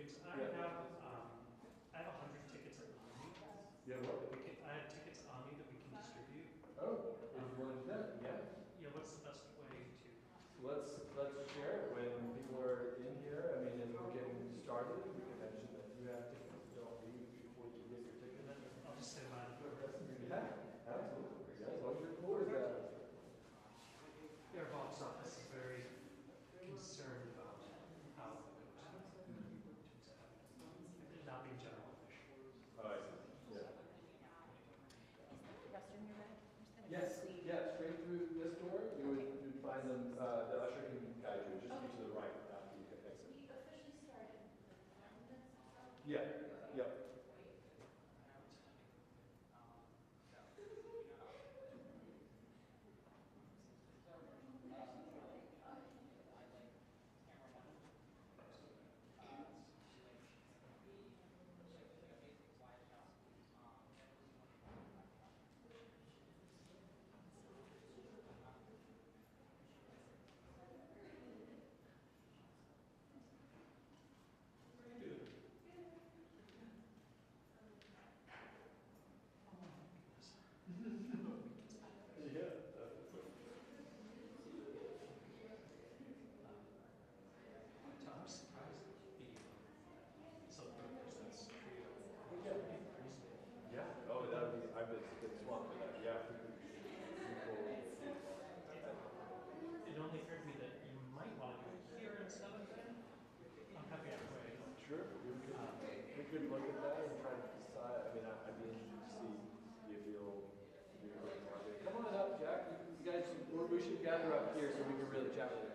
gigs. I have 100 tickets at me. Yeah, what? I have tickets on me that we can distribute. Oh, if you want to do that, yeah. Yeah, what's the best way to? Let's share it when people are in here. I mean, if we're getting started, we can mention that you have tickets. Don't leave before you get your ticket. I'll just say mine. Yeah, absolutely. Yeah, as long as you're cool with that. Our box office is very concerned about how it not being general. Oh, I see. Yeah. Is there a restroom nearby? Yes, yeah, straight through this door, you would find them, the usher can guide you, just be to the right after you exit. We officially started. Yeah, yep. I'm surprised at the self-reference trio. Yeah, oh, that would be, I've been swamped with that, yeah. It only occurred to me that you might want to do it here instead of there. I'm happy either way. Sure, we could look at that and try to decide. I mean, I'd be interested to see if you'll do it. Come on up, Jack. You guys, we should gather up here so we can really chat with you.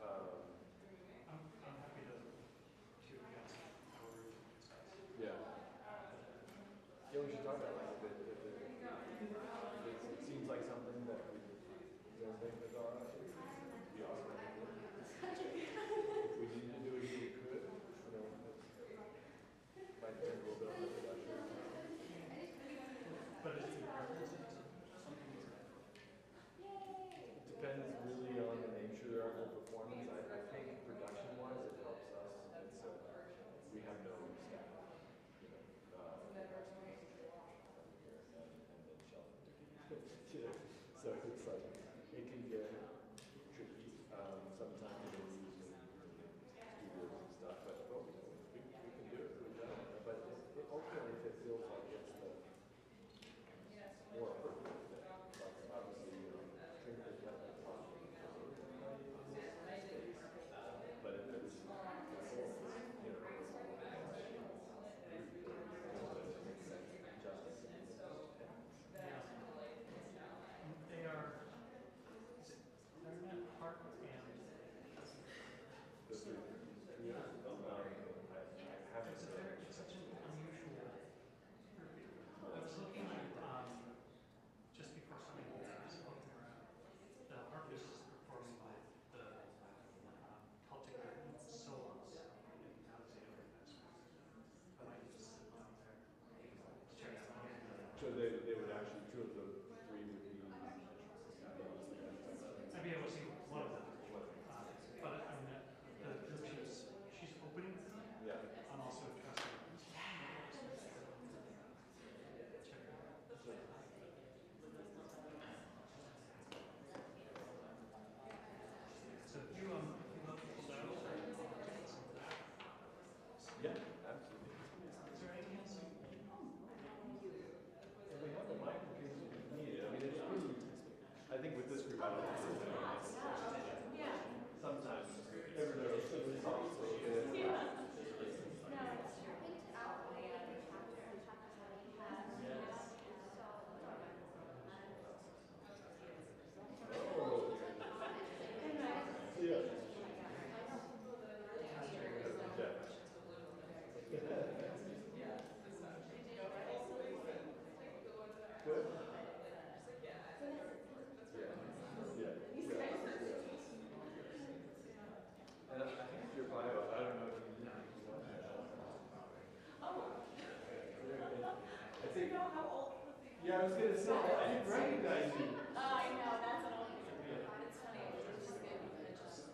I'm happy to against yeah. Yeah, we should talk about like it seems like something that we think is all right. It'd be awesome. If we needed to do it, we could. You know, might take a little bit of the production. But it's It depends really on the nature of the performance. I think production-wise, it helps us. It's we have no staff. And then shelf. So it's like it can get tricky sometimes when we're using studios and stuff. But we can do it. We've done it. But ultimately, if it feels like it's the more appropriate thing, like obviously but if it's they are clarinet, harp, and it's such an unusual. I was looking at just before something the harpist is performing by the Celtic solos in Alexis. I might just sit down there. Check it out. so they would actually, two of the three would be I'd be able to see one of them. But I mean, she's opening for me. yeah. I'm also trusting. Check her out. So if you let people know, Yeah, absolutely. is there anything else? And we have the mic in case you need it. I mean, it's pretty, I think with this group, I don't think there's any. Yeah. Sometimes everybody talks so good. Yeah. No, it's picked out by chapter 20 has. Oh. Yeah. Good. Yeah. And I think your bio, I don't know if you want to. Oh. I think. You know how old? Yeah, I was gonna say I didn't recognize you. I know, that's an old picture. It's funny, it's just good. It just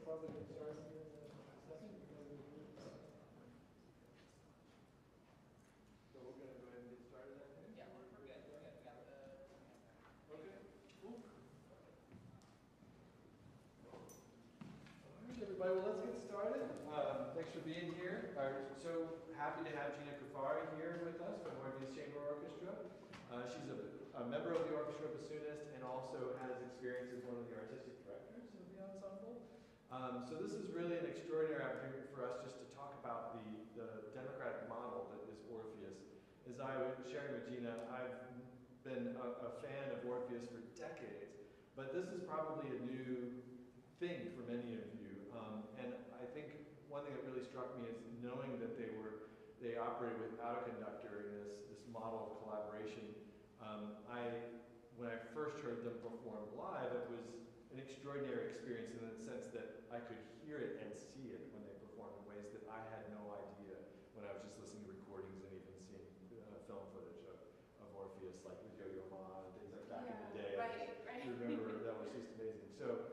probably get started in a second. So we're going to go ahead and get started, I think? Yeah, we're good. We're good. We got the. Okay, cool. All right, everybody, well, let's get started. Thanks for being here. So happy to have Gina Kafari here with us from Orpheus Chamber Orchestra. She's a member of the orchestra bassoonist and also has experience as one of the artistic directors of the ensemble. So this is really an extraordinary opportunity for us just to talk about the democratic model that is Orpheus. As I was sharing with Gina, I've been a fan of Orpheus for decades, but this is probably a new thing for many of you. And I think one thing that really struck me is knowing that they operated without a conductor in this model of collaboration. When I first heard them perform live, it was an extraordinary experience in the sense that I could hear it and see it when they performed in ways that I had no idea when I was just listening to recordings and even seeing film footage of Orpheus, like with Yo-Yo Ma and things like back in the day. Right. I remember that was just amazing. So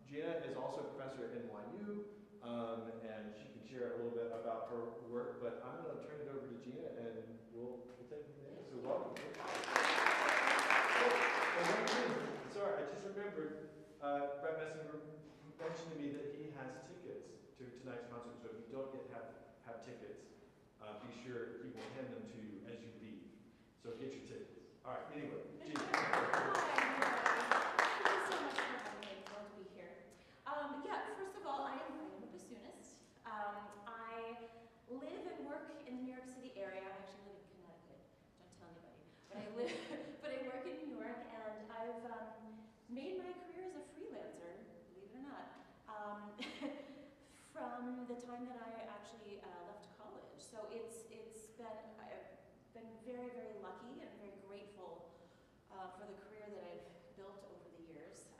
Gina is also a professor at NYU, and she can share a little bit about her work, but I'm going to turn it over to Gina and we'll take it from there. So welcome. Sorry, I just remembered Brett Messinger mentioned to me that he has tickets to tonight's concert, so if you don't yet have tickets, be sure he will hand them to you as you leave. So get your tickets. All right, anyway, Gina. First of all, I am a bassoonist. I live and work in the New York City area. I actually live in Connecticut. Don't tell anybody. But I work in New York, and I've made my career as a freelancer, believe it or not, from the time that I actually left college. So I've been very, very lucky and very grateful for the career that I've built over the years.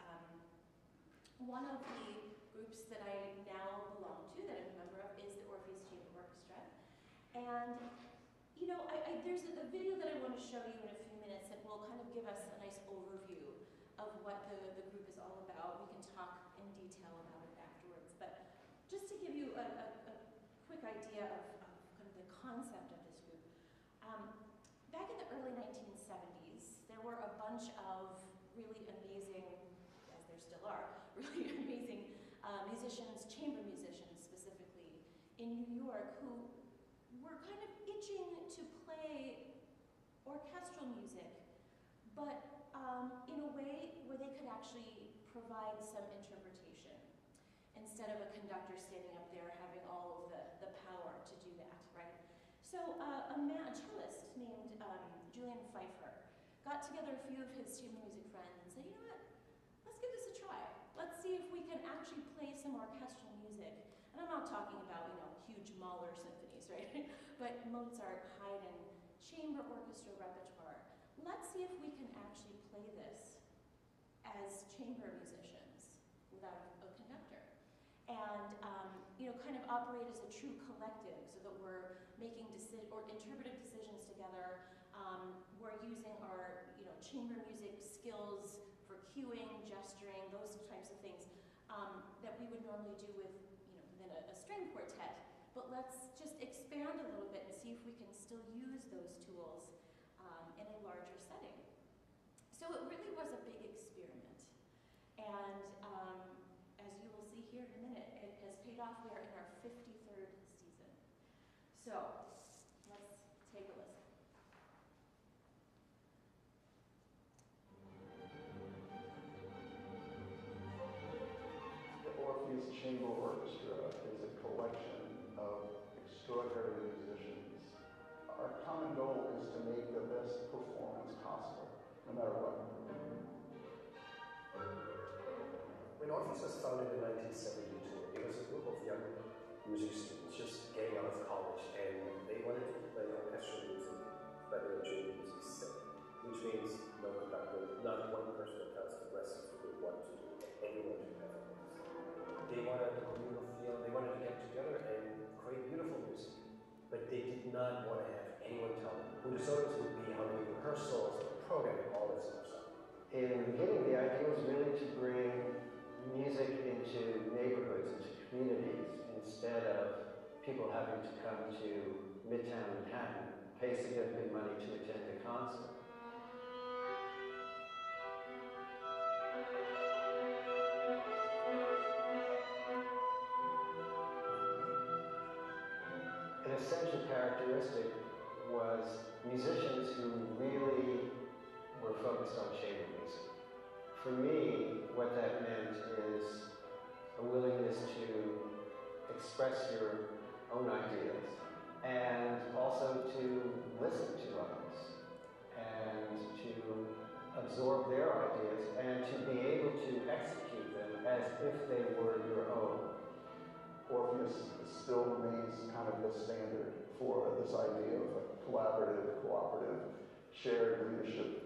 One of the groups that I now belong to, that I'm a member of, is the Orpheus Chamber Orchestra. And, there's a video that I want to show you in a few minutes that will kind of give us a nice overview of what the group is all about. We can talk in detail about it afterwards. But just to give you a quick idea of kind of the concept of this group. Back in the early 1970s, there were a bunch of really amazing, as there still are, really amazing musicians, chamber musicians specifically, in New York who were kind of itching to play orchestral music, but in a way where they could actually provide some interpretation instead of a conductor standing up there having all of the power to do that, right? So a cellist named Julian Pfeiffer got together a few of his chamber music friends and said, you know what, let's give this a try. Let's see if we can actually play some orchestral music. And I'm not talking about, huge Mahler symphonies, right? But Mozart, Haydn, chamber orchestra repertoire. Let's see if we can actually play this as chamber musicians without a conductor. And, kind of operate as a true collective so that we're making interpretive decisions together. We're using our, chamber music skills for cueing, gesturing, those types of things that we would normally do with, within a string quartet. But let's just expand a little bit and see if we can still use those tools in a larger setting. So it really was a big experiment. And as you will see here in a minute, it has paid off. We are in our 53rd season. So let's take a listen. The Orpheus Chamber Orchestra is a collection of extraordinary musicians. Our common goal is to make the best performance possible, no matter what. When Orpheus was founded in 1972, it was a group of young music students just getting out of college, and they wanted to play orchestral music better than chamber music setting, which means no conductor, not one person that tells the rest of the group what to do, anyone to have a voice. They wanted a communal feel, they wanted to get together and create beautiful music, but they did not want to have anyone tell them who the solos would be, how many rehearsals, the programming, all that sort of stuff. In the beginning, the idea was really to bring music into neighborhoods, into communities, instead of people having to come to Midtown Manhattan, pay significant money to attend a concert. An essential characteristic was musicians who really were focused on chamber music. For me, what that meant is a willingness to express your own ideas and also to listen to others and to absorb their ideas and to be able to execute them as if they were your own. Orpheus still remains kind of the standard for this idea of a collaborative, cooperative, shared leadership.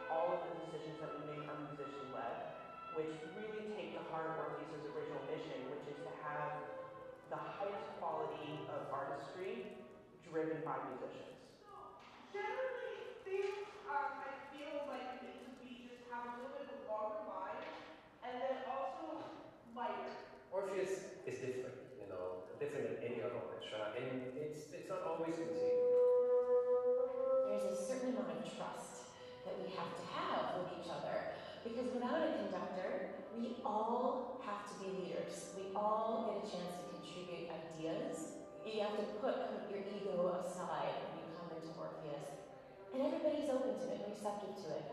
All of the decisions that we make are musician-led, which really take to heart Orpheus's original mission, which is to have the highest quality of artistry driven by musicians. Generally, things I feel like need to be just have a little bit of a longer line, and then also lighter. Orpheus is different, different than any other orchestra, and it's not always easy. There's a certain amount of trust that we have to have with each other, because without a conductor, we all have to be leaders. We all get a chance to contribute ideas. You have to put your ego aside when you come into Orpheus, and everybody's open to it, receptive to it.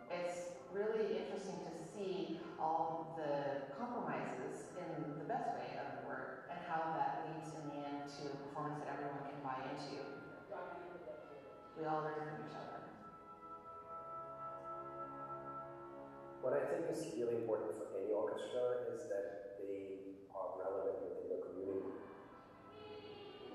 It's really interesting to see all the compromises in the best way of the work and how that leads in the end to a performance that everyone can buy into. We all learn from each other. What I think is really important for any orchestra is that they are relevant within the community.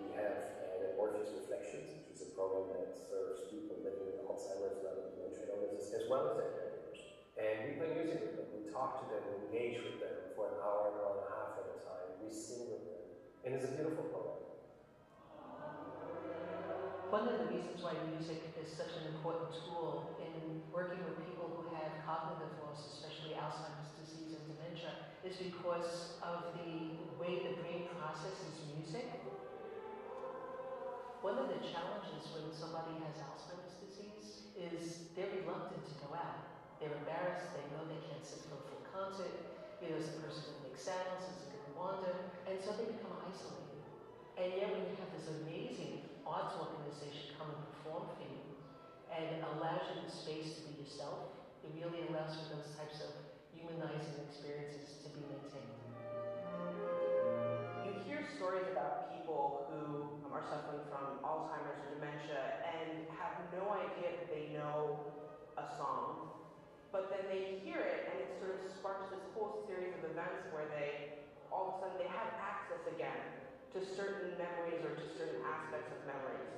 We have Orpheus Reflections, which is a program that serves people living with Alzheimer's and dementia illnesses, as well as their caregivers. And we play music with them, we talk to them, we engage with them for an hour and a half at a time. We sing with them. And it's a beautiful program. One of the reasons why music is such an important tool in working with people who have cognitive loss, especially Alzheimer's disease and dementia, is because of the way the brain processes music. One of the challenges when somebody has Alzheimer's disease is they're reluctant to go out. They're embarrassed, they know they can't sit for a full concert, there's a person who makes sounds, there's a good wander, and so they become isolated. And yet when you have this amazing arts organization come and perform for you, and it allows you the space to be yourself, it really allows for those types of humanizing experiences to be maintained. You hear stories about people who are suffering from Alzheimer's or dementia and have no idea that they know a song, but then they hear it and it sort of sparks this whole series of events where they, all of a sudden, they have access again to certain memories or to certain aspects of memories.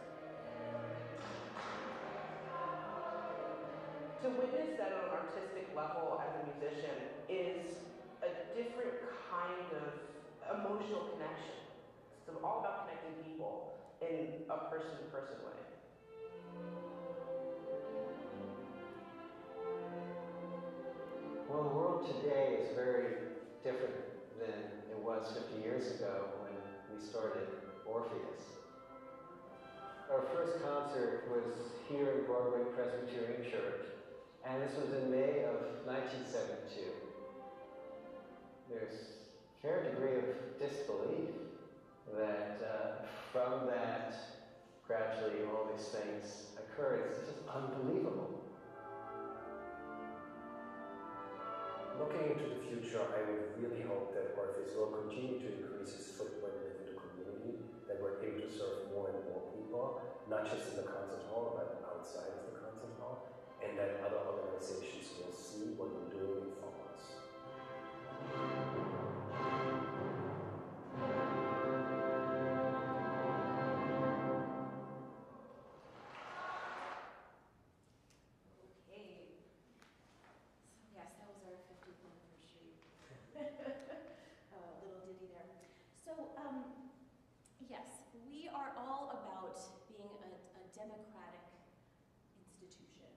To witness that on an artistic level as a musician is a different kind of emotional connection. It's all about connecting people in a person-to-person way. Well, the world today is very different than it was 50 years ago when we started Orpheus. Our first concert was here in Broadway Presbyterian Church, and this was in May of 1972. There's a fair degree of disbelief that from that, gradually all these things occurred. It's just unbelievable. Looking into the future, I would really hope that Orpheus will continue to increase its footprint within the community, that we're able to serve more and more people, not just in the concert hall, but outside of the concert hall, and that other organizations will see what we're doing and follow us. Yes, we are all about being a democratic institution.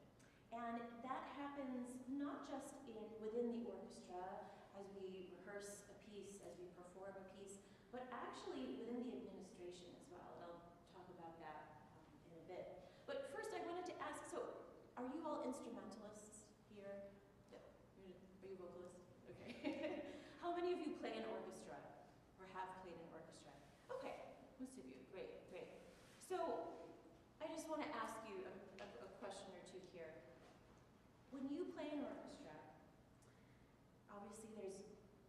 And that happens not just within the orchestra as we rehearse a piece, as we perform a piece, but actually within the administration as well. And I'll talk about that in a bit. But first I wanted to ask, so are you all instrumentalists here? No. Are you vocalists? Okay. How many of you play an orchestra or have played an orchestra? Okay, most of you. Great, great. So I just want to ask you a question or two here. When you play an orchestra, obviously there's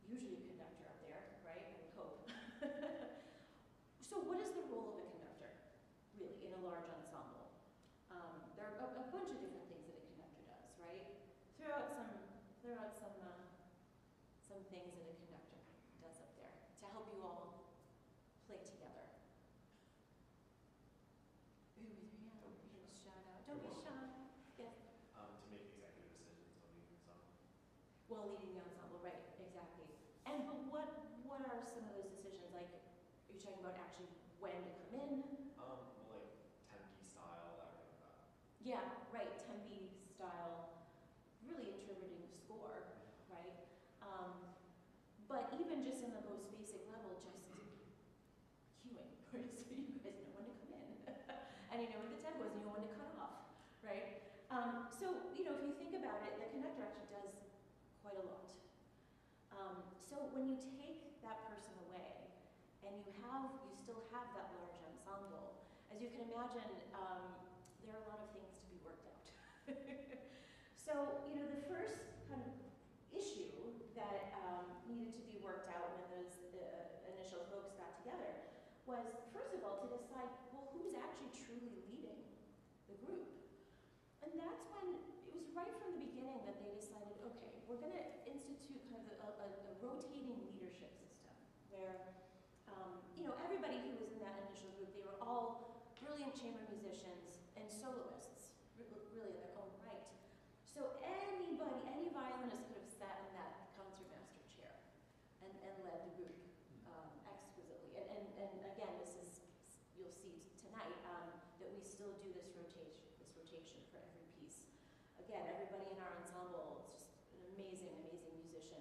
usually a conductor up there, right? I would hope. So what is the role of a conductor, really, in a large ensemble? There are a bunch of different things that a conductor does, right? Throw out some things that a conductor does up there to help you all play together. Ooh, yeah, you can shout out. Don't be shy. Yes. To make executive decisions on leading the ensemble. Well, leading the ensemble, right? Exactly. And but what are some of those decisions? Like, are you talking about actually when to come in? Like tempi style, everything like that. Yeah, right. Tempi style, really interpreting the score, right? But even just in the most basic level, just cueing, right? So you guys know when to come in, and you know what the tempo is, and you know when to cut off, right? So you know, if you think about it, the conductor actually does quite a lot. So when you take that person away, and you still have that large ensemble, as you can imagine, there are a lot of things to be worked out. So you know, the first kind of issue that needed to be worked out when those initial folks got together was, first of all, to decide, well, who's actually truly leading the group? And that's when, it was right from the beginning that they decided, okay, we're going to institute kind of a rotating leadership system where, you know, everybody who was in that initial group, they were all brilliant chamber musicians and soloists, really in their own right. So any violinist could have sat in that concertmaster chair and led the group exquisitely. And again, this is, you'll see tonight, that we still do this rotation for every piece. Again, everybody in our ensemble is just an amazing, amazing musician.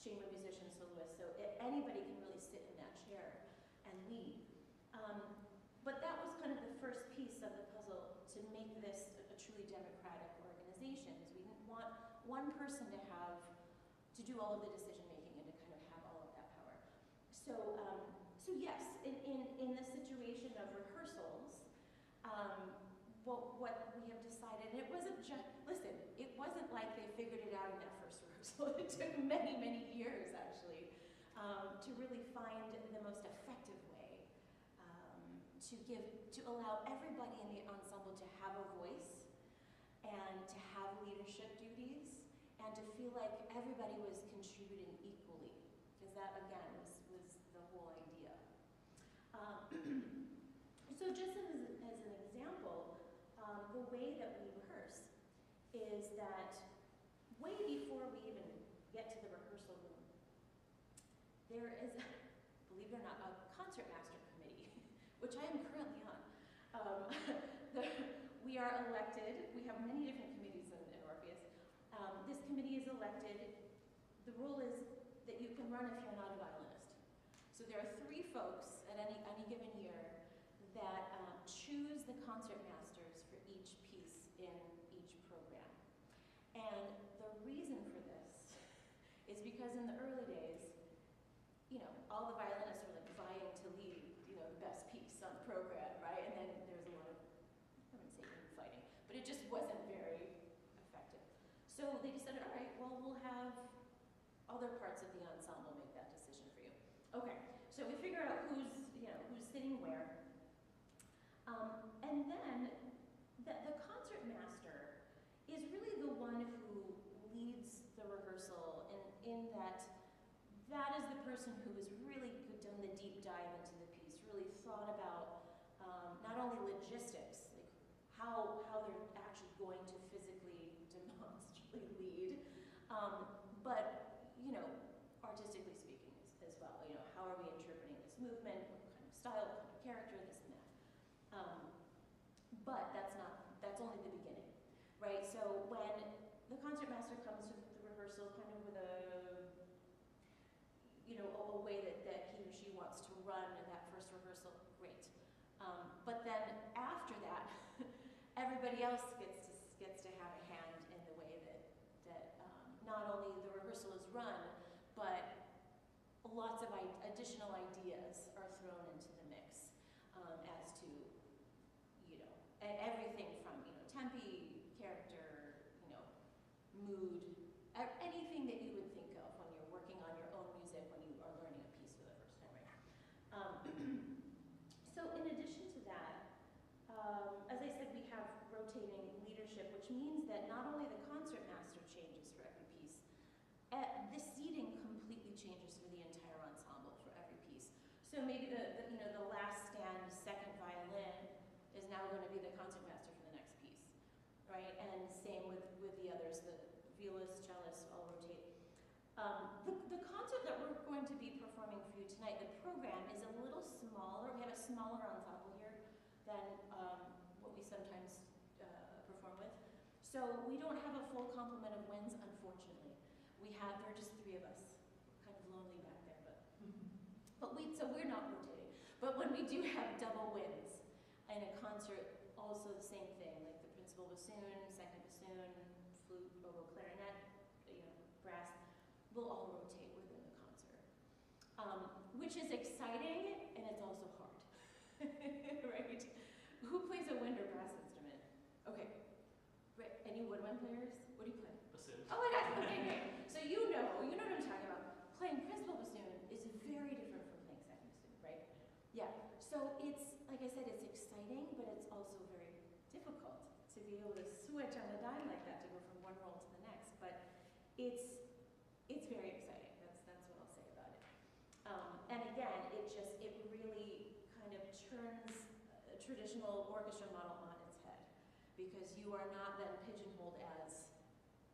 Chamber musician, soloist, so anybody can really sit in that chair and lead. But that was kind of the first piece of the puzzle to make this a truly democratic organization. We didn't want one person to do all of the decision making and to kind of have all of that power. So yes, in the situation of rehearsals, what we have decided, and it wasn't just, listen, it wasn't like they figured it out in that first rehearsal. It took many, many years actually to really find the most effective way to allow everybody in the ensemble to have a voice and to have leadership duties and to feel like everybody was contributing equally, because that again was the whole idea. So just as an example, the way that we rehearse is that way before we even get to the rehearsal room, there is, believe it or not, a concertmaster committee, which I am currently on. We are elected, we have many different committees in Orpheus. This committee is elected. The rule is that you can run if you're not a violinist. So there are 3 folks at any given year that choose the concertmasters for each piece in each program. And the reason for this is because in the early days, you know, all the violinists were like vying to lead, you know, the best piece on the program, right? And then there was a lot of, I wouldn't say infighting, but it just wasn't very effective. So they decided, all right, well, we'll have other parts of the ensemble make that decision for you. Okay, so we figure out who's sitting where. And then the concertmaster is really the one who leads the rehearsal in that is the person who has really done the deep dive into the piece, really thought about not only logistics, like how they're actually going to physically, demonstrably lead, but, you know, artistically speaking as well. You know, how are we interpreting this movement, what kind of style, what kind of character, this and that. But that's only the beginning. right? So when the concertmaster comes to the rehearsal kind of with a way that he or she wants to run that first rehearsal, great. But then after that, everybody else gets to have a hand in the way that not only the rehearsal is run, but lots of additional ideas are thrown into the mix as to, everything from, tempi, character, mood, anything that you would think of when you're working on your own music, when you are learning a piece for the first time, right? So in addition to that, as I said, we have rotating leadership, which means that not only the concertmaster changes for every piece, the seating completely changes for the entire ensemble for every piece. So maybe the last stand second violin is now going to be the concertmaster for the next piece, right? And same with the others, the violists, cellists, all rotate. The concert that we're going to be performing for you tonight, the program is a little smaller. We have a smaller ensemble here than what we sometimes perform with. So we don't have a full complement of winds, unfortunately. There are just three of us, kind of lonely back there, so we're not rotating. But when we do have double winds in a concert, also the same thing, like the principal bassoon, second bassoon, flute, oboe, clarinet, brass, will all rotate within the concert, which is exciting and it's also hard, right? Who plays a wind or brass instrument? Okay, right. Any woodwind players? What do you play? Bassoon. Oh my gosh, okay, great. So you know what I'm talking about. Playing principal bassoon is very different from playing second bassoon, right? Yeah. So it's, like I said, it's exciting, but it's also very difficult to be able to switch on a dime like that, to go from one roll to the next. But it's very exciting. That's what I'll say about it. And again, it really kind of turns a traditional orchestra model on its head, because you are not then pigeonholed as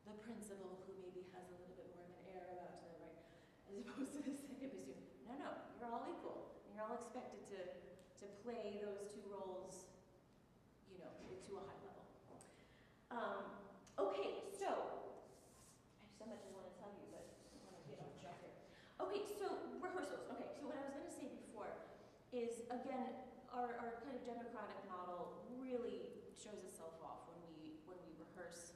the principal who maybe has a little bit more of an air about them, right? As opposed to the second bassoon. No, you're all equal. And you're all expected to play those two roles, to a high level. Okay, so I have so much I want to tell you, but I don't want to get off track here. Okay, so rehearsals. Okay, so what I was going to say before is, again, our kind of democratic model really shows itself off when we rehearse.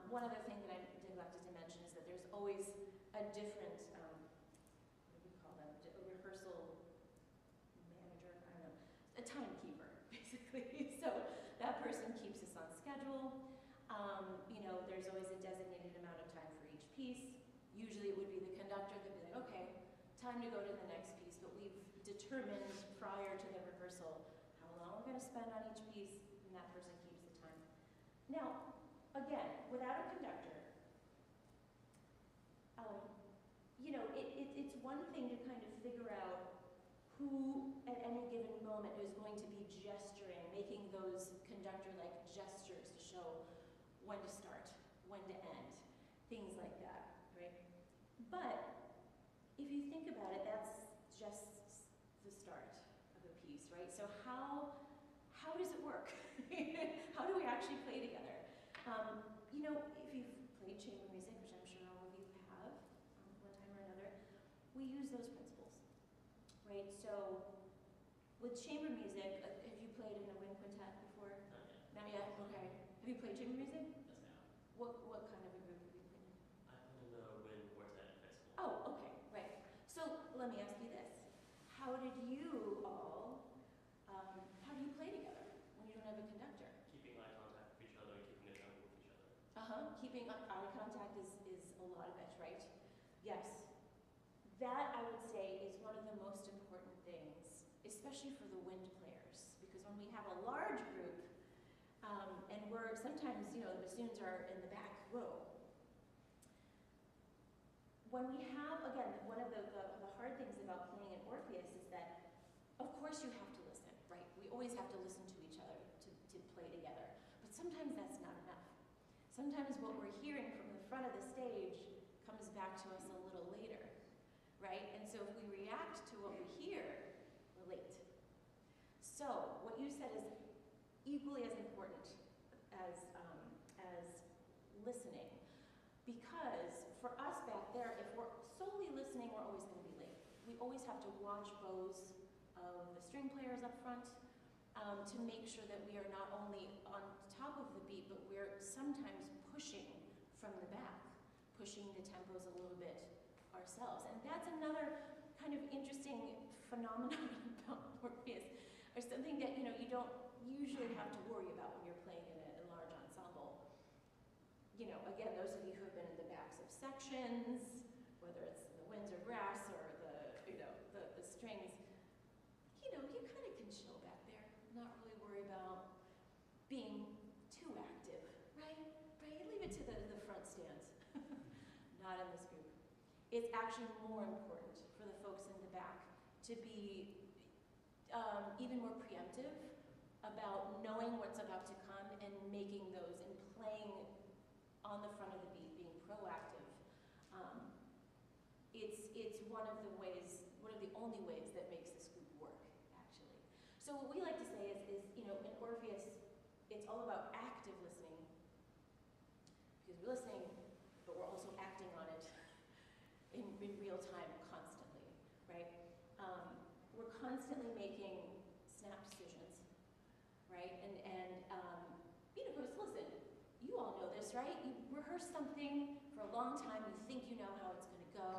One other thing that I neglected to mention is that there's always a different, what do we call them, a rehearsal manager, I don't know, a timekeeper, basically. So that person keeps us on schedule. There's always a designated amount of time for each piece. Usually it would be the conductor that would be like, okay, time to go to the next piece, but we've determined prior to the rehearsal how long we're going to spend on each piece, and that person keeps the time. Now, again, without a conductor, it's one thing to kind of figure out who at any given moment is going to be gesturing, making those conductor-like gestures to show when to start, when to end, things like that, right? But if you think about it, that's just the start of a piece, right? So how does it work? How do we actually play together? If you've played chamber music, which I'm sure all of you have one time or another, we use those principles, right? So with chamber music, have you played in a wind quintet before? Not yet. Not yet? Okay. Have you played chamber music? Yes, I have. What kind of a group have you played in? I played in the wind quartet in high school. Oh, okay, right. So let me ask you this. How did you all, how do you play together when you don't have a conductor? Keeping eye contact with each other and keeping a tempo with each other. Keeping eye contact is a lot of it, right? Yes. That, I would say, is one of the most important things, especially for the wind players, because when we have a large group, and we're sometimes, the bassoons are in the back row. When we have, again, one of the hard things about playing an Orpheus is that, of course, you have to listen, right? We always have to listen to each other to play together. But sometimes that's not enough. Sometimes what we're hearing from the front of the stage comes back to us a little later, right? And so if we react to what we hear, we're late. So what you said is equally as important as listening. Because for us back there, if we're solely listening, we're always going to be late. We always have to watch bows of the string players up front to make sure that we are not only on top of the beat, but we're sometimes pushing from the back, pushing the tempos a little bit ourselves. And that's another kind of interesting phenomenon about Orpheus, or something that you don't usually have to worry about when you're playing in a large ensemble. Again, those of you who have been in the backs of sections, whether it's the winds or brass or the strings, you kind of can chill back there, not really worry about being too active, right? Leave it to the front stands. Not in this group. It's actually more important for the folks in the back to be even more preemptive about knowing what's about to come and making those and playing on the front of the beat, being proactive. It's one of the only ways that makes this group work, actually. So what we like to say is in Orpheus, it's all about active listening, because we're listening, but we're also acting on it in real time, constantly, right? We're constantly making snap decisions, right? And listen, you all know this, right? You rehearse something for a long time, you think you know how it's going to go,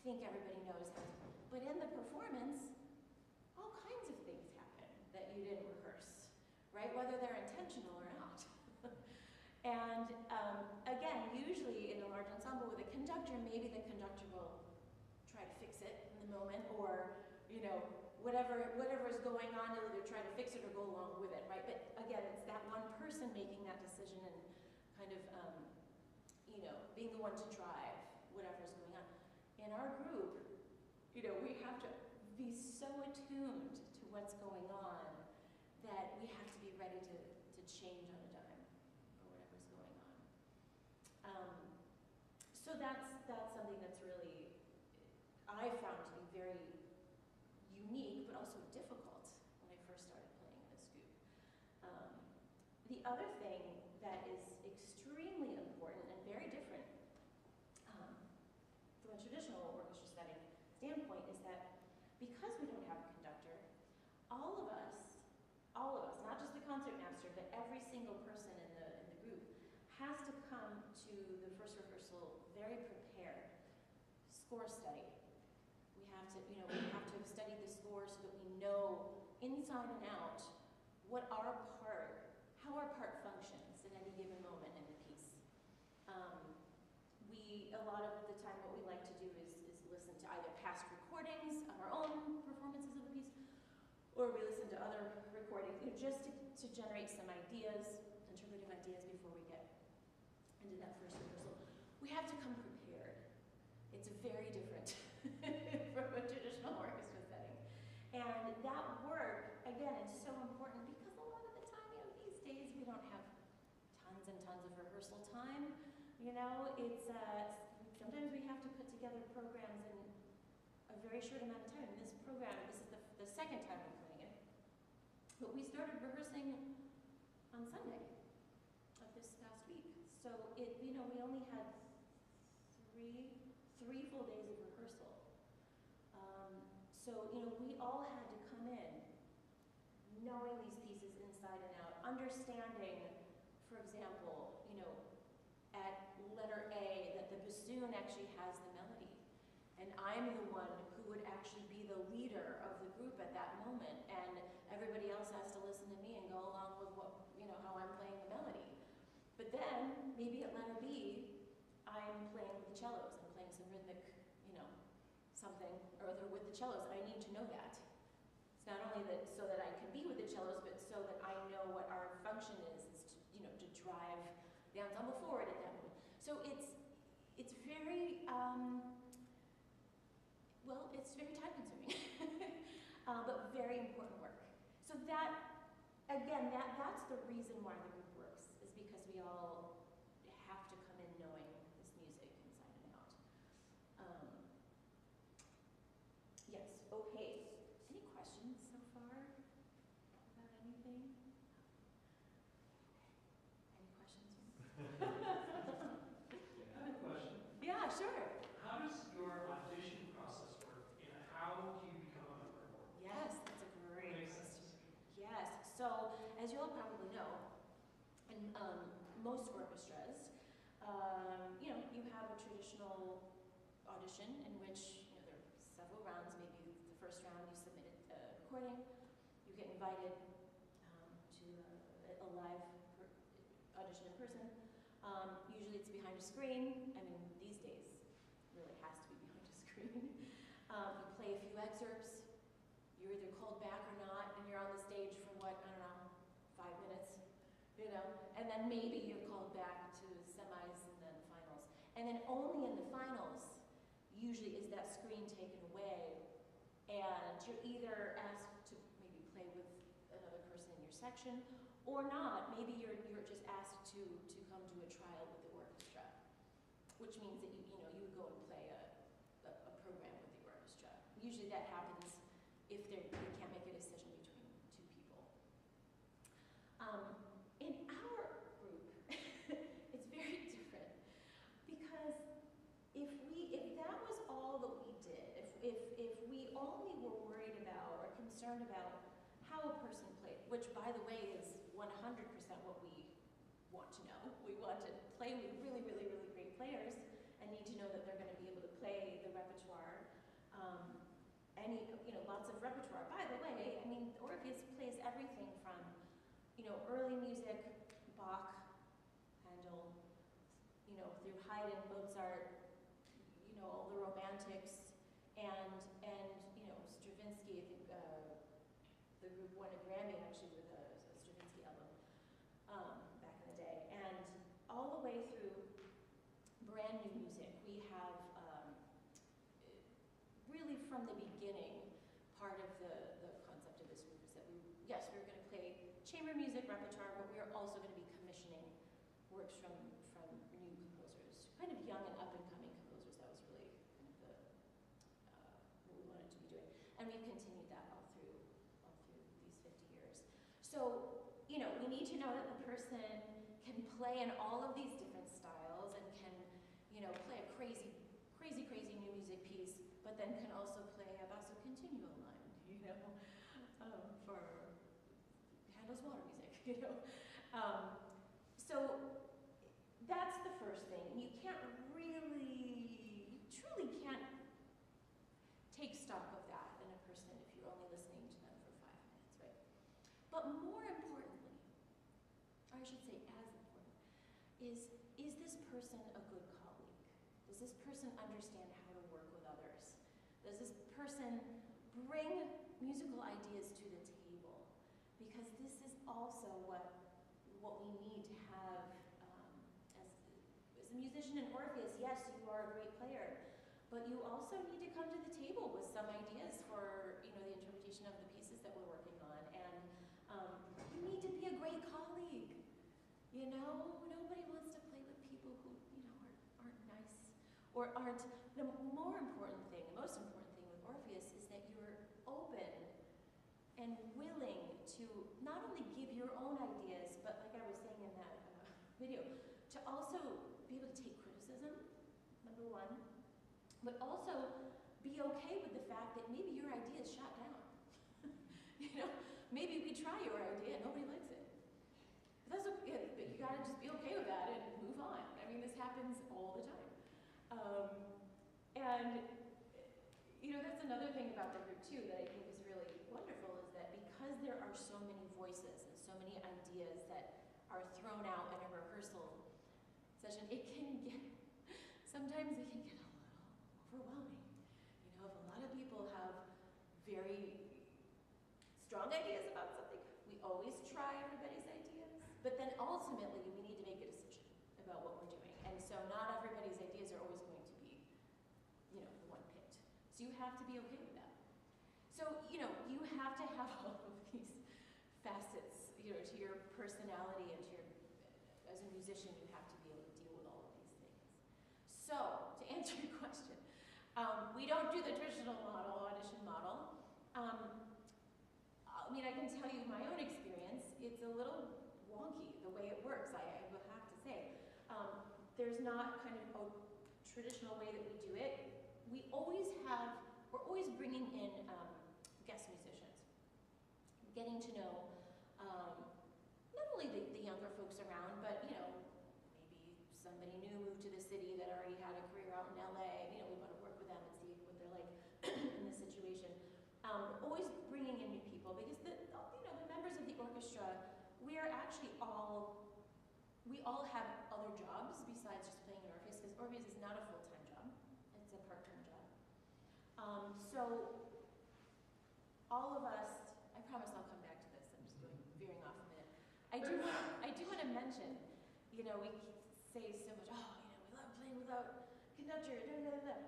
think everybody knows how it's, but in the performance, all kinds of things happen that you didn't rehearse, right? Whether they're intentional or not. And again, usually in a large ensemble with a conductor, maybe the conductor will try to fix it in the moment, or whatever is going on, they'll either try to fix it or go along with it, right? But again, it's that one person making that decision and kind of being the one to drive whatever's going on. In our group, we have to be so attuned to what's going on that we have to be ready to change on a dime or whatever's going on. So that's something that's really, I found to be very unique, but also difficult when I first started playing in this group. The other thing that is extremely important and very different from a traditional orchestra setting standpoint is that because we don't have a conductor, all of us, not just the concertmaster, but every single person in the group has to come to the first rehearsal very prepared. Score study. We have to have studied the score so that we know inside and out how our part functions at any given moment in the piece. A lot of the time what we like to do is listen to either past recordings of our own performances of the piece, or we listen to other recordings, just to generate some ideas, interpretive ideas before we get into that first rehearsal. We have to come prepared. It's very different from a traditional orchestra setting. And that work, again, is so important because a lot of the time, these days we don't have tons and tons of rehearsal time. It's sometimes we have to put together programs in a very short amount of time. This program, this is the second time we're playing it, but we started rehearsing on Sunday of this past week. So we only had three full days of rehearsal. So we all had to come in knowing these pieces inside and out, understanding, for example, at letter A that the bassoon actually has the melody, and I'm the one who would actually be the leader of the group at that moment, and everybody else has to listen to me and go along with how I'm playing the melody. But then maybe at letter B, I'm playing with the cellos. I'm playing some rhythmic, something or other with the cellos. I need to know that. It's not only that so that I can be with the cellos, but so that I know what our function is to drive the ensemble forward at that moment. So it's very it's very time consuming, but very important work. So that again, that's the reason why the group works, is because we all have to come in knowing this music inside and out. Yes, okay. Any questions so far about anything? Any questions? as you all probably know, in most orchestras, you have a traditional audition in which there are several rounds. Maybe the first round you submit a recording, you get invited to a live audition in person. Usually it's behind a screen. I mean, these days, it really has to be behind a screen. You play a few excerpts. You're either called back or not, and you're on the stage for what, I don't know, 5 minutes, and then maybe you're called back to semis and then finals. And then only in the finals, usually is that screen taken away, and you're either asked to maybe play with another person in your section, or not. Maybe you're just asked to come to a trial with the orchestra, which means that you would go and play a program with the orchestra. Usually that happens if they can't make a decision between two people. In our group, it's very different, because if that was all that we did, if we only were worried about or concerned about how a person played, which by the way is 100% what we want to know. We want to play with really, really, really great players and need to know that they're going to be able to play the repertoire. Lots of repertoire. By the way, I mean, Orpheus plays everything from, early music, Bach, Handel, through Haydn, Mozart, all the romantics, and Stravinsky. I think the group won a Grammy actually with a Stravinsky album back in the day, and all the way through brand new music. We have really from the beginning, part of the concept of this group is that we're going to play chamber music repertoire, but we are also going to be commissioning works from new composers, kind of young and up-and-coming composers. That was really kind of what we wanted to be doing. And we've continued that all through these 50 years. So, we need to know that the person can play in all of these different styles and can, play a crazy, crazy, crazy new music piece, but then can also play a basso continuo line, for Handel's water music, So that's the first thing. And you truly can't take stock of that in a person if you're only listening to them for 5 minutes, right? But more importantly, or I should say as important, is this person a good colleague? Does this person understand how to work with others? Does this person bring musical ideas to the table? Because this is also what we need to have as a musician in Orpheus. Yes, you are a great player, but you also need to come to the table with some ideas for the interpretation of the pieces that we're working on, and you need to be a great colleague. Nobody wants to play with people who aren't nice or aren't. The most important thing with Orpheus is that you're open and willing to not only give your own ideas, but like I was saying in that video, to also be able to take criticism, number one, but also be okay with the fact that maybe your idea is shot down. Maybe we try your idea and nobody likes it. But that's okay, but you gotta just be okay with that and move on. I mean, this happens all the time. That's another thing about the group too that I think is really wonderful, is that because there are so many voices and so many ideas that are thrown out in a rehearsal session, sometimes it can get a little overwhelming. If a lot of people have very strong ideas about something, we always try everybody's ideas, but then ultimately we need to make a decision about what we're doing. And so not everybody's ideas are always going to be, the one picked. So you have to be okay with that. So, you have to have all of these facets, to your personality and as a musician, you have to be able to deal with all of these things. So, to answer your question, we don't do the traditional audition model. I can tell you my own experience, it's a little wonky the way it works, I will have to say. There's not kind of a traditional way that we do it. We're always bringing in guest musicians, getting to know City that already had a career out in LA. You know, we want to work with them and see what they're like in this situation. Always bringing in new people because the members of the orchestra, we all have other jobs besides just playing in Orpheus, because Orpheus is not a full-time job, it's a part-time job. So all of us, I promise I'll come back to this, I'm just veering off a minute. I do want to mention, you know, we say so much, oh, you know, we love playing without conductor, da, da, da, da.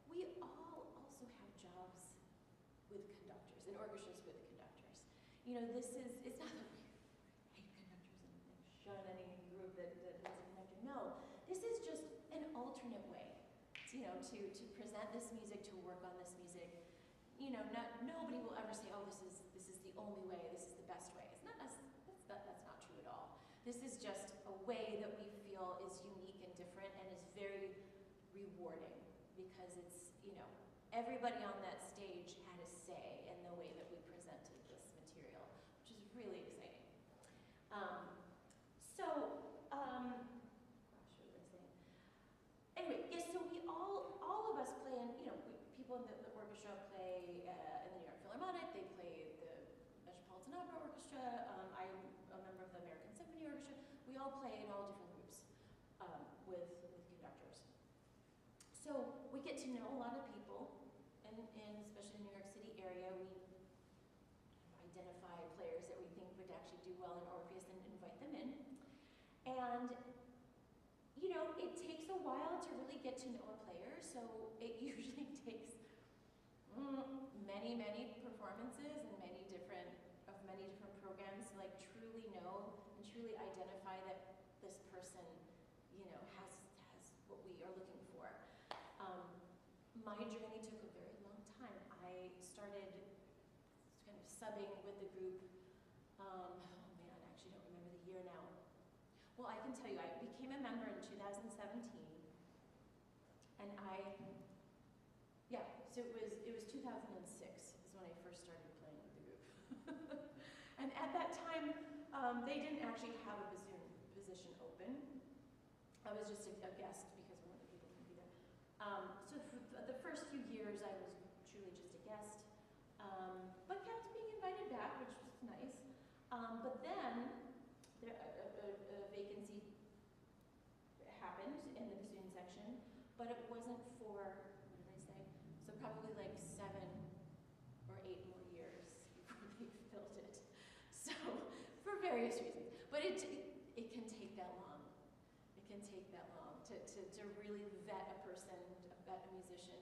We all also have jobs with conductors, and orchestras with conductors. You know, it's not that we hate conductors and shun any group that has a conductor. No, this is just an alternate way, you know, to present this music, to work on this music. You know, nobody will ever say, oh, this is the only way, this is the best way. It's not that's not true at all. This is just a way that we feel is unique and different and is very rewarding because it's, you know, everybody on that stage had a say in the way that we presented this material, which is really exciting. Gosh, what was I saying? Anyway, yes, so we all of us play in, you know, people in the orchestra play in the New York Philharmonic, they play the Metropolitan Opera Orchestra, I'm a member of the American Symphony Orchestra. We all play in all different groups with conductors. So we get to know a lot of people, and especially in the New York City area, we identify players that we think would actually do well in Orpheus and invite them in. And, you know, it takes a while to really get to know a player, so it usually takes many performances and many different programs to like truly know and truly identify that this person, you know, has what we are looking for. My journey took a very long time. I started kind of subbing with the group. Oh man, I actually don't remember the year now. Well, I can tell you, I became a member in 2017, and so it was 2006 is when I first started playing with the group. And at that time, they didn't actually have a bassoon position open. I was just a guest because one of the people couldn't be there. So for the first few years, I was truly just a guest, but kept being invited back, which was nice. But then a vacancy happened in the bassoon section, but it wasn't for, what did I say? So probably like 7 or 8 more years before they filled it. So for various reasons, but it can take that long. It can take that long to really vet a person, vet a musician.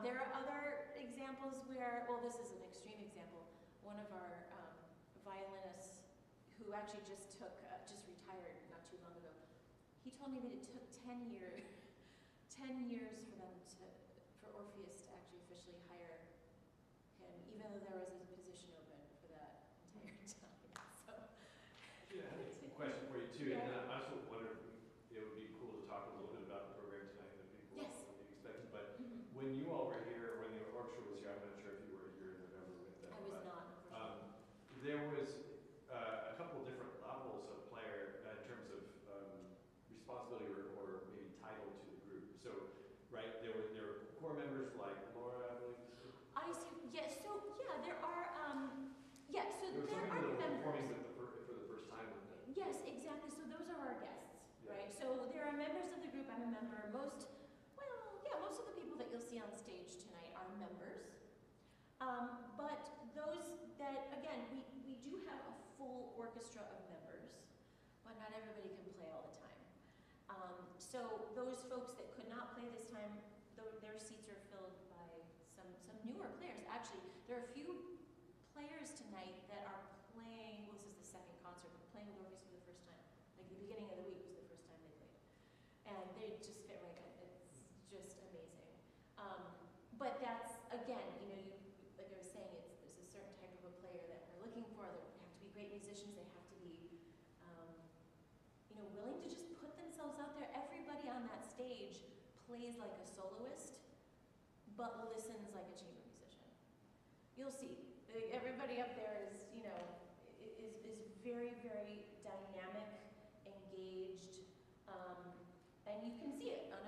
There are other examples where, well, this is an extreme example. One of our violinists, who actually just retired not too long ago, he told me that it took 10 years for Orpheus to actually officially hire him, even though there was a position open for that entire time. So, yeah, I have a question for you too, and I also wondered if it would be cool to talk a little bit about the program tonight that people would be expecting. But when you all were here, when the orchestra was here, I'm not sure if you were here in November with them. I was not. There was a couple different levels of player in terms of responsibility or maybe title to the group. So, right, there were core members like Laura, I believe. I see. Yes. So yeah, there are. So there there are members. Performing for the first time with them. Yes, exactly. So those are our guests, right? So there are members of the group. I'm a member. Most of the people that you'll see on stage tonight are members. But those that, again, we do have a full orchestra of members, but not everybody can play all the time. So those folks that could not play this time, their seats are filled by some newer players. Actually, there are a few players tonight that are playing, well, this is the second concert, but playing with Orpheus for the first time. Like the beginning of the week was the first time they played. And they just fit right in. It's just amazing. But that's, again, you know, like I was saying, there's a certain type of a player that we're looking for. They have to be great musicians. They have to be, you know, willing to just put themselves out there. Everybody on that stage plays like a soloist, but listens like a chamber musician. You'll see. Everybody up there is, you know, is very, very dynamic, engaged, and you can see it on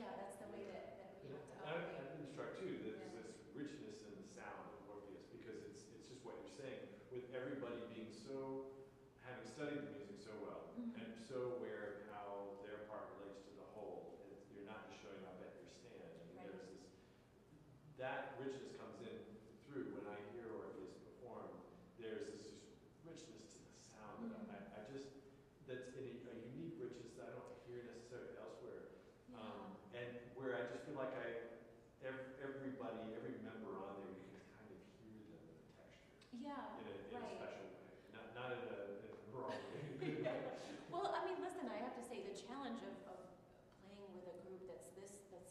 that's the way that we have to I'm operate. struck too, that Yeah. there's this richness in the sound of Orpheus, because it's just what you're saying, with everybody being so, having studied the music so well, and so aware of how their part relates to the whole. You're not just showing up at your stand. I mean, Right. there's this, that richness comes in through when I hear Orpheus perform. There's this just richness to the sound that I just, that's in a unique richness that I don't hear necessarily elsewhere. And where I just feel like everybody, every member on there, you can kind of hear them in the texture. Yeah, In a right. special way. Not in a wrong way, good way. Well, I mean, listen, I have to say the challenge of playing with a group that's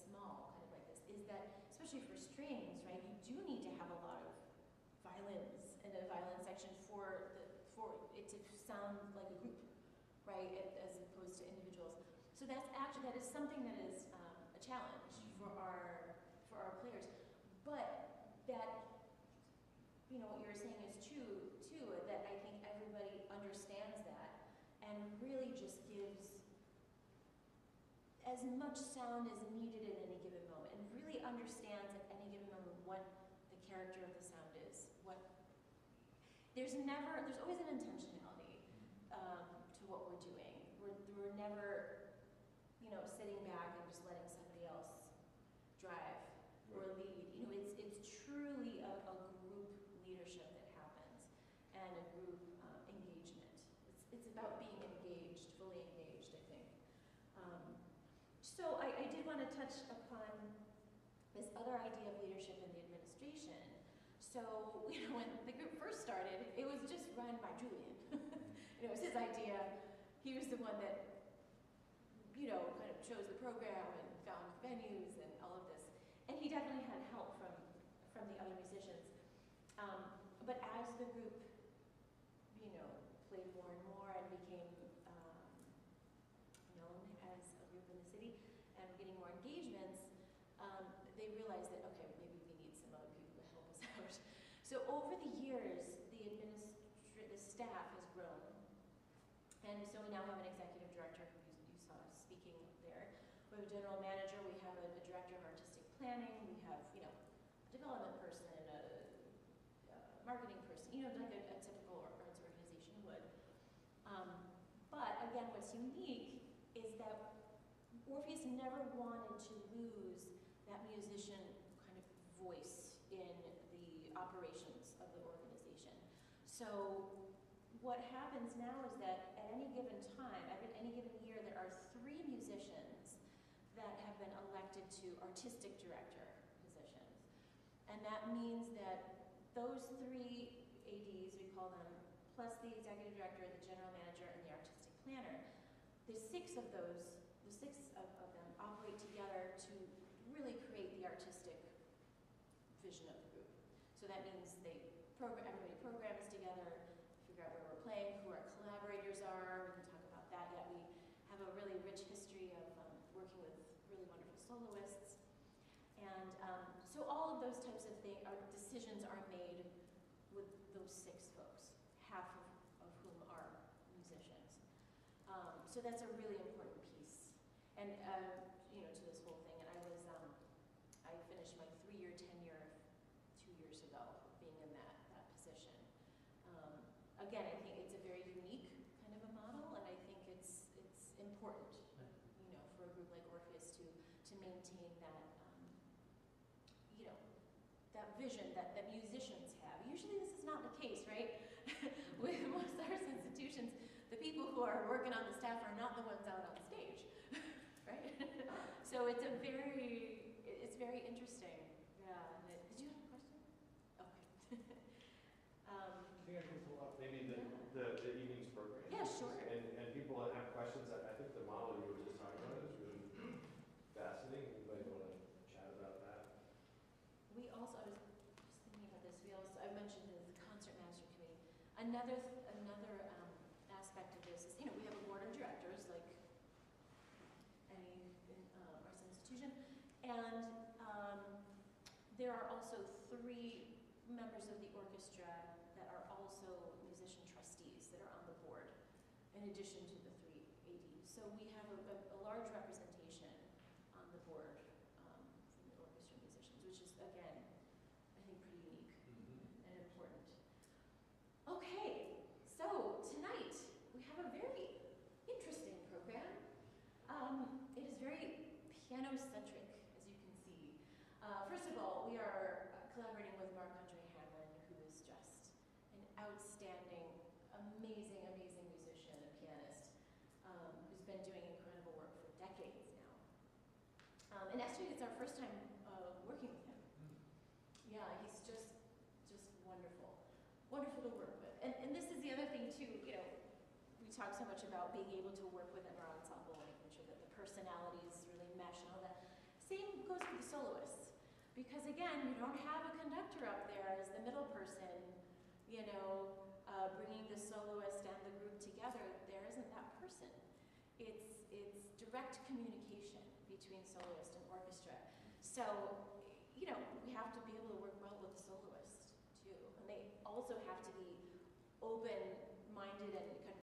small, kind of like this, is that, especially for strings, right, you do need to have a lot of violins in a violin section for it to sound like a group, right, as opposed to individuals. So that is something that is a challenge for our players. But that, what you were saying is true too, that I think everybody understands that and really just gives as much sound as needed at any given moment, and really understands at any given moment what the character of the sound is. There's always an intentionality to what we're doing. We're never, sitting back and just letting somebody else drive or lead. It's truly a group leadership that happens, and a group engagement. It's about being engaged, fully engaged, I think. So I did want to touch upon this other idea of leadership in the administration. So, when the group first started, it was just run by Julian. It was his idea. He was the one that, kind of chose the program and found venues and all of this. And he definitely had help from the other musicians. But as the group, played more and more and became known as a group in the city and getting more engagements, they realized that, okay, maybe we need some other people to help us out. So over the years, the staff has grown. And so we now have an executive director who you saw speaking there. We have a general manager, we have a director of artistic planning, we have, a development person, a marketing person, like a typical arts organization would. But again, what's unique is that Orpheus never wanted to lose that musician kind of voice in the operations of the organization. So what happens now is that at any given time, any given year, there are 3 musicians that have been elected to artistic director positions. And that means that those 3 ADs, we call them, plus the executive director, the general manager, and the artistic planner, the 6 of them operate together to really create the artistic vision of the group. So that means everybody programs together, figure out where we're playing, who our collaborators are. We can talk about that yet. We have a really rich history of working with really wonderful soloists. And so all of those types of decisions are made with those 6 folks, half of whom are musicians. So that's a really important piece. And, to this whole thing. And I finished my 3-year tenure 2 years ago, being in that position. Again, I think it's a very unique kind of a model, and I think it's important, for a group like Orpheus to maintain that, that vision that musicians have. Usually this is not the case, right? With most arts institutions, the people who are working on the staff are not the ones out on stage, right? So it's very interesting. Yeah. Did you have a question? Okay. I think I can pull up maybe the evening's program. Yeah, sure. And people that have questions, I think the model you were just talking about is really fascinating. Anybody want to chat about that? We also, I was just thinking about this, I mentioned the concert master committee. Another aspect of this is, we have a board of directors, like any arts institution, and there are also 3 members of the orchestra that are also musician trustees that are on the board, in addition to the 3 ADs. So we have a large representation on the board outstanding, amazing, amazing musician and pianist who's been doing incredible work for decades now. And actually, it's our first time working with him. Yeah, he's just wonderful. Wonderful to work with. And this is the other thing too, you know, we talk so much about being able to work within our ensemble and making sure that the personalities really mesh and all that. Same goes for the soloists. Because again, you don't have a conductor up there as the middle person, you know, bringing the soloist and the group together. There isn't that person. It's direct communication between soloist and orchestra. So, you know, we have to be able to work well with the soloist too. And they also have to be open-minded and